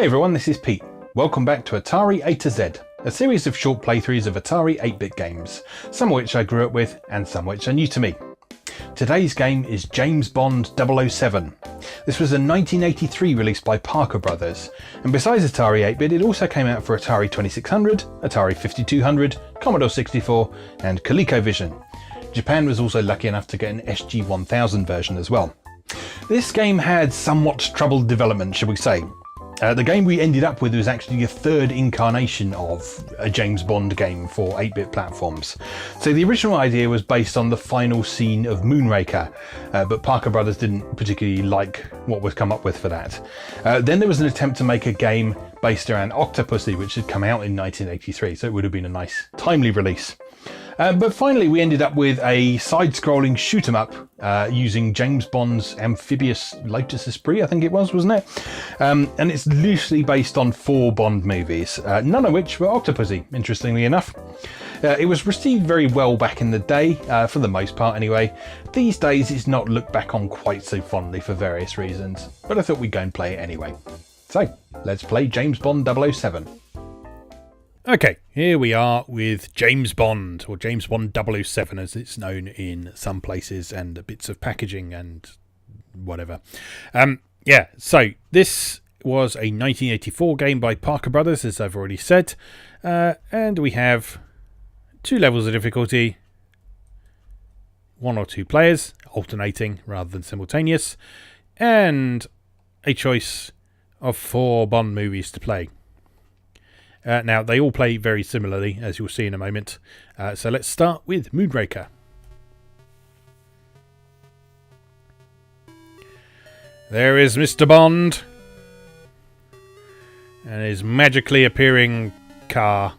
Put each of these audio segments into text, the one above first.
Hey everyone, this is Pete. Welcome back to Atari A to Z, a series of short playthroughs of Atari 8-bit games, some of which I grew up with and some which are new to me. Today's game is James Bond 007. This was a 1983 release by Parker Brothers, and besides Atari 8-bit it also came out for Atari 2600, Atari 5200, Commodore 64 and ColecoVision. Japan was also lucky enough to get an SG-1000 version as well. This game had somewhat troubled development, shall we say. The game we ended up with was actually a third incarnation of a James Bond game for 8-bit platforms. So the original idea was based on the final scene of Moonraker, but Parker Brothers didn't particularly like what was come up with for that. Then there was an attempt to make a game based around Octopussy, which had come out in 1983, so it would have been a nice, timely release. But finally we ended up with a side-scrolling shoot-'em-up using James Bond's amphibious Lotus Esprit, I think it was, wasn't it? And it's loosely based on 4 Bond movies, none of which were Octopussy, interestingly enough. It was received very well back in the day, for the most part anyway. These days it's not looked back on quite so fondly for various reasons, but I thought we'd go and play it anyway. So, let's play James Bond 007. Okay, here we are with James Bond, or James Bond 007 as it's known in some places, and bits of packaging and whatever. So this was a 1984 game by Parker Brothers, as I've already said, and we have 2 levels of difficulty, 1 or 2 players, alternating rather than simultaneous, and a choice of 4 Bond movies to play. Now, they all play very similarly, as you'll see in a moment. So let's start with Moonraker. There is Mr. Bond and his magically appearing car,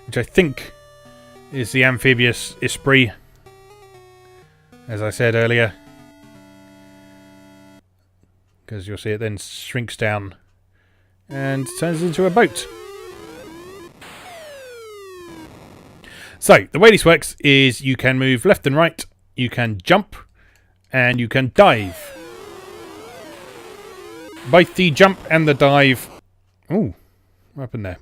which I think is the amphibious Esprit, as I said earlier. Because you'll see it then shrinks down and turns into a boat. So, the way this works is you can move left and right, you can jump, and you can dive. Both the jump and the dive... Ooh, what happened there?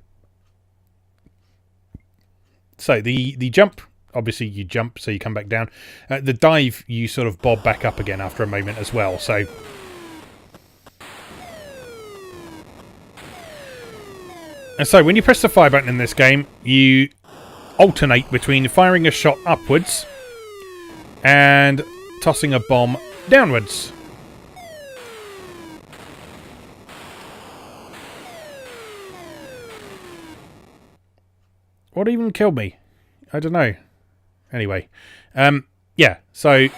So, the jump, obviously you jump, so you come back down. The dive, you sort of bob back up again after a moment as well, so... And so, when you press the fire button in this game, you alternate between firing a shot upwards and tossing a bomb downwards. What even killed me? I don't know. Anyway, yeah, so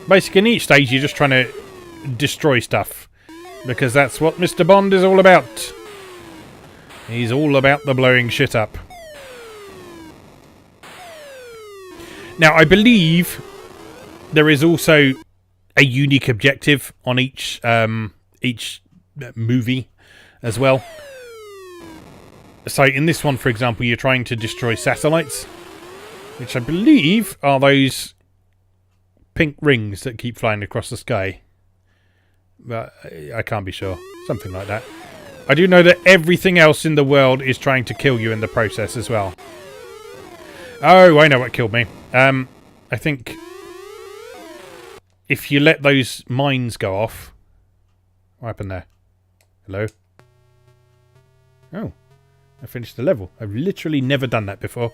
basically in each stage you're just trying to destroy stuff, because that's what Mr. Bond is all about. He's all about the blowing shit up. Now, I believe there is also a unique objective on each movie as well. So, in this one, for example, you're trying to destroy satellites, which I believe are those pink rings that keep flying across the sky. But I can't be sure. Something like that. I do know that everything else in the world is trying to kill you in the process as well. Oh, I know what killed me. I think if you let those mines go off... What happened there? Hello? Oh, I finished the level. I've literally never done that before.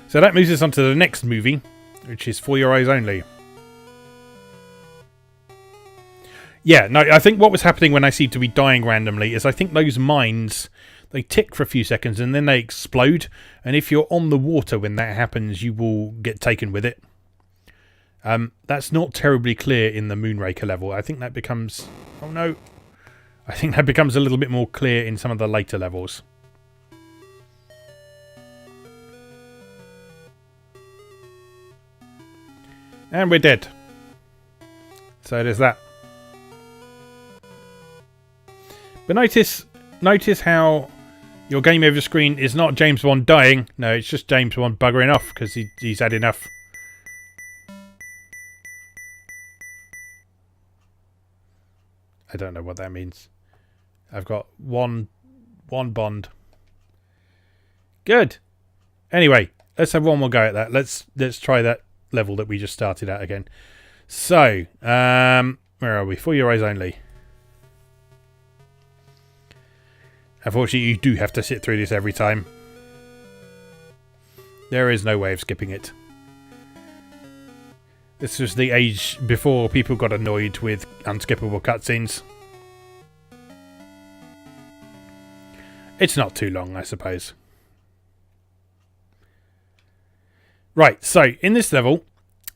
So that moves us on to the next movie, which is For Your Eyes Only. Yeah, no, I think what was happening when I seemed to be dying randomly is I think those mines, they tick for a few seconds and then they explode. And if you're on the water when that happens, you will get taken with it. That's not terribly clear in the Moonraker level. I think that becomes... Oh no. I think that becomes a little bit more clear in some of the later levels. And we're dead. So there's that. But notice how your game over screen is not James Bond dying. No, it's just James Bond buggering off because he's had enough. I don't know what that means. I've got one bond. Good. Anyway, let's have one more go at that. Let's try that level that we just started at again. So, where are we? For your eyes only. Unfortunately, you do have to sit through this every time. There is no way of skipping it. This was the age before people got annoyed with unskippable cutscenes. It's not too long, I suppose. Right, so in this level,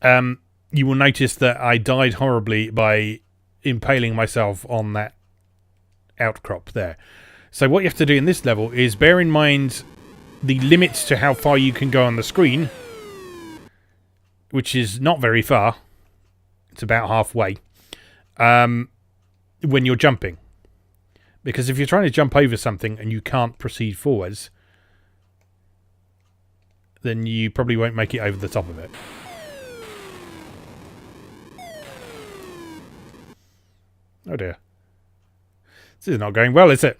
you will notice that I died horribly by impaling myself on that outcrop there. So what you have to do in this level is bear in mind the limits to how far you can go on the screen, which is not very far. It's about halfway. When you're jumping. Because if you're trying to jump over something and you can't proceed forwards, then you probably won't make it over the top of it. Oh dear. This is not going well, is it?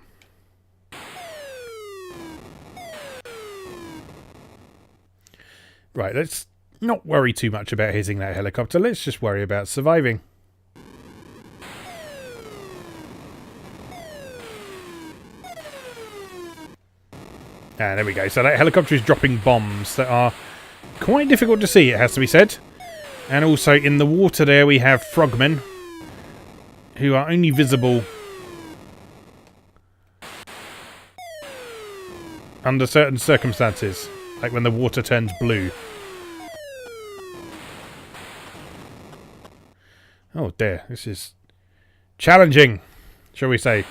Right, let's not worry too much about hitting that helicopter. Let's just worry about surviving. And there we go. So that helicopter is dropping bombs that are quite difficult to see, it has to be said. And also in the water there we have frogmen who are only visible under certain circumstances, like when the water turns blue. Oh dear, this is challenging, shall we say.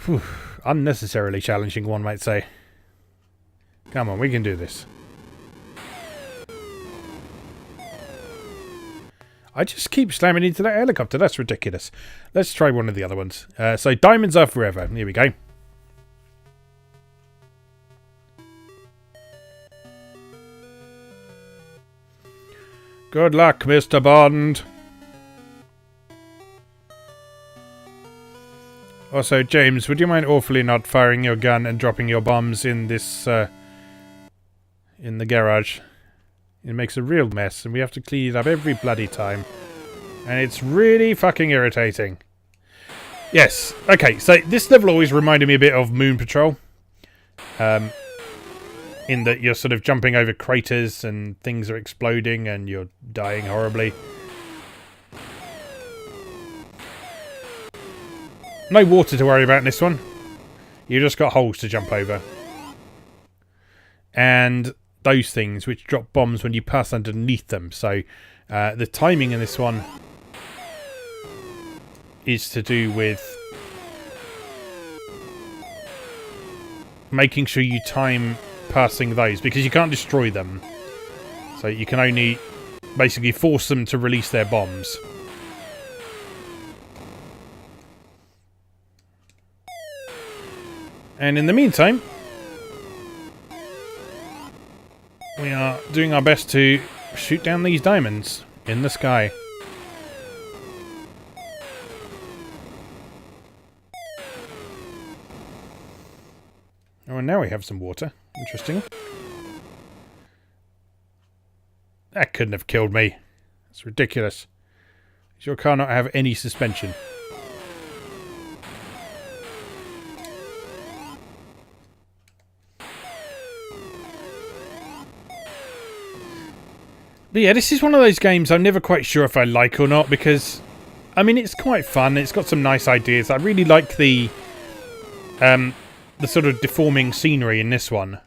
Whew. Unnecessarily challenging, one might say. Come on, we can do this. I just keep slamming into that helicopter. That's ridiculous. Let's try one of the other ones. So, diamonds are forever. Here we go. Good luck, Mr. Bond. Also, James, would you mind awfully not firing your gun and dropping your bombs in this, in the garage? It makes a real mess, and we have to clean it up every bloody time. And it's really fucking irritating. Yes, okay, so this level always reminded me a bit of Moon Patrol. In that you're sort of jumping over craters and things are exploding and you're dying horribly. No water to worry about in this one. You just got holes to jump over. And those things which drop bombs when you pass underneath them. So the timing in this one is to do with making sure you time passing those, because you can't destroy them. So you can only basically force them to release their bombs. And in the meantime, we are doing our best to shoot down these diamonds in the sky. Oh, and now we have some water. Interesting. That couldn't have killed me. It's ridiculous. Does your car not have any suspension? But yeah, this is one of those games I'm never quite sure if I like or not, because, I mean, it's quite fun. It's got some nice ideas. I really like the sort of deforming scenery in this one.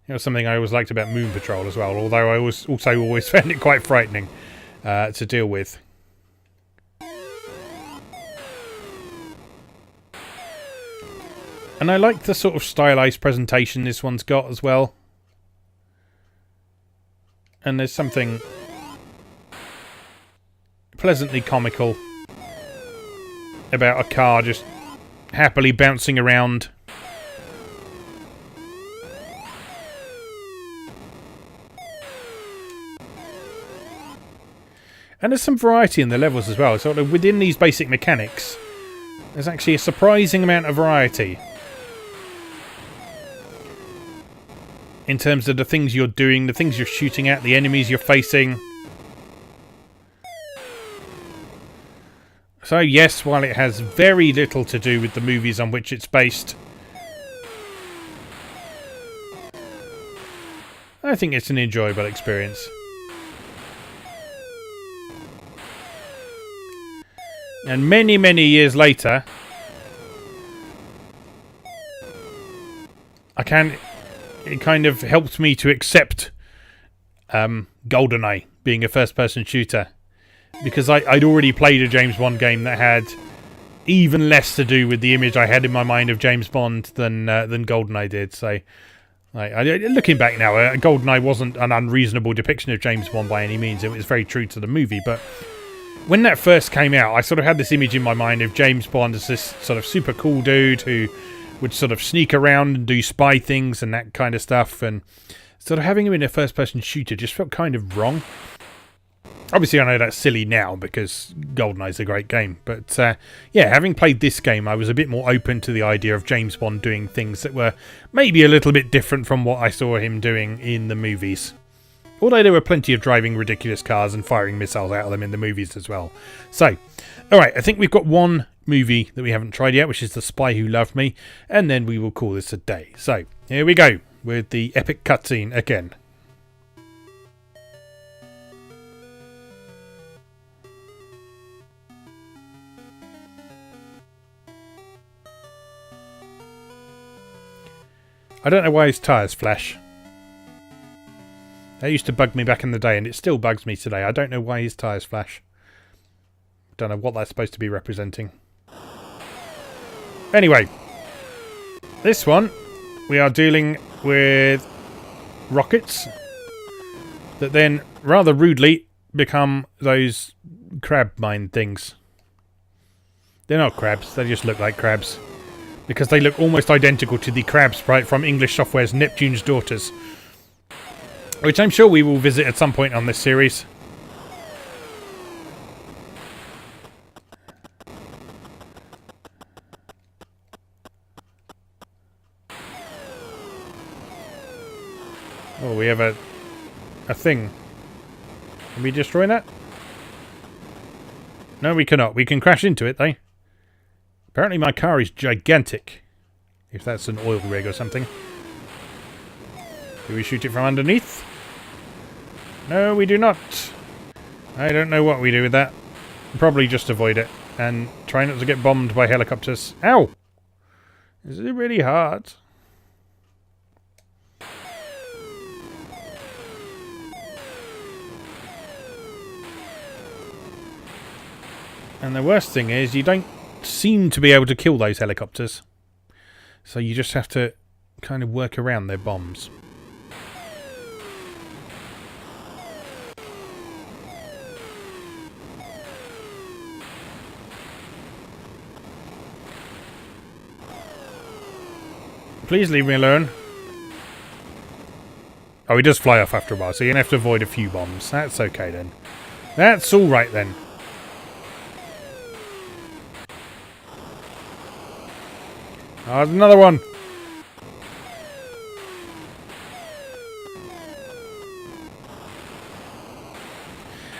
It was something I always liked about Moon Patrol as well, although I also always found it quite frightening to deal with. And I like the sort of stylized presentation this one's got as well. And there's something pleasantly comical about a car just happily bouncing around And there's some variety in the levels as well. Sort of within these basic mechanics, there's actually a surprising amount of variety in terms of the things you're doing, the things you're shooting at, the enemies you're facing. So yes, while it has very little to do with the movies on which it's based, I think it's an enjoyable experience. And many, many years later, it kind of helped me to accept GoldenEye being a first-person shooter. Because I'd already played a James Bond game that had even less to do with the image I had in my mind of James Bond than GoldenEye did. So, looking back now, GoldenEye wasn't an unreasonable depiction of James Bond by any means. It was very true to the movie. But when that first came out, I sort of had this image in my mind of James Bond as this sort of super cool dude who would sort of sneak around and do spy things and that kind of stuff. And sort of having him in a first-person shooter just felt kind of wrong. Obviously, I know that's silly now because GoldenEye's a great game. But, yeah, having played this game, I was a bit more open to the idea of James Bond doing things that were maybe a little bit different from what I saw him doing in the movies. Although there were plenty of driving ridiculous cars and firing missiles out of them in the movies as well. So, alright, I think we've got one movie that we haven't tried yet, which is The Spy Who Loved Me. And then we will call this a day. So, here we go with the epic cutscene again. I don't know why his tyres flash. That used to bug me back in the day, and it still bugs me today. I don't know why his tyres flash. Don't know what that's supposed to be representing. Anyway, this one, we are dealing with rockets that then, rather rudely, become those crab mine things. They're not crabs, they just look like crabs. Because they look almost identical to the crab sprite from English Software's Neptune's Daughters. Which I'm sure we will visit at some point on this series. Oh, we have a thing. Can we destroy that? No, we cannot. We can crash into it, though. Apparently my car is gigantic. If that's an oil rig or something. Do we shoot it from underneath? No, we do not. I don't know what we do with that. Probably just avoid it. And try not to get bombed by helicopters. Ow! Is it really hard? And the worst thing is you don't seem to be able to kill those helicopters. So you just have to kind of work around their bombs. Please leave me alone. Oh, he does fly off after a while, so you're going to have to avoid a few bombs. That's okay then. That's alright then. Oh, there's another one.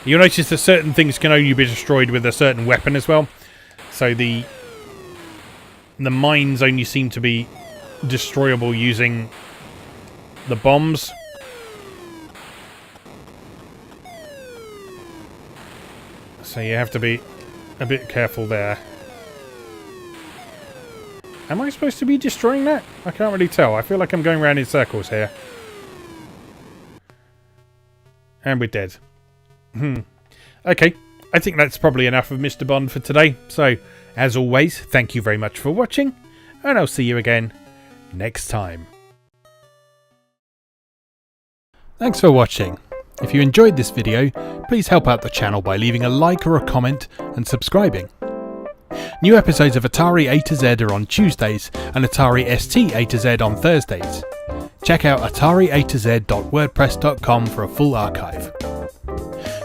You'll notice that certain things can only be destroyed with a certain weapon as well. So the mines only seem to be destroyable using the bombs. So you have to be a bit careful there. Am I supposed to be destroying that? I can't really tell. I feel like I'm going around in circles here. And we're dead. Okay, I think that's probably enough of Mr. Bond for today. So, as always, thank you very much for watching, and I'll see you again next time. Thanks for watching. If you enjoyed this video, please help out the channel by leaving a like or a comment and subscribing. New episodes of Atari A to Z are on Tuesdays and Atari ST A to Z on Thursdays. Check out atariatoz.wordpress.com for a full archive.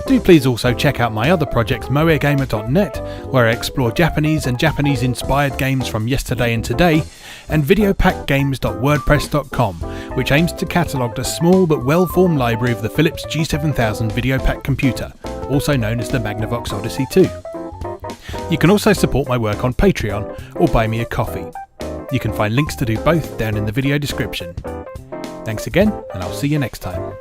Do please also check out my other projects moegamer.net, where I explore Japanese and Japanese-inspired games from yesterday and today, and videopackgames.wordpress.com, which aims to catalogue the small but well-formed library of the Philips G7000 Videopack computer, also known as the Magnavox Odyssey 2. You can also support my work on Patreon or buy me a coffee. You can find links to do both down in the video description. Thanks again, and I'll see you next time.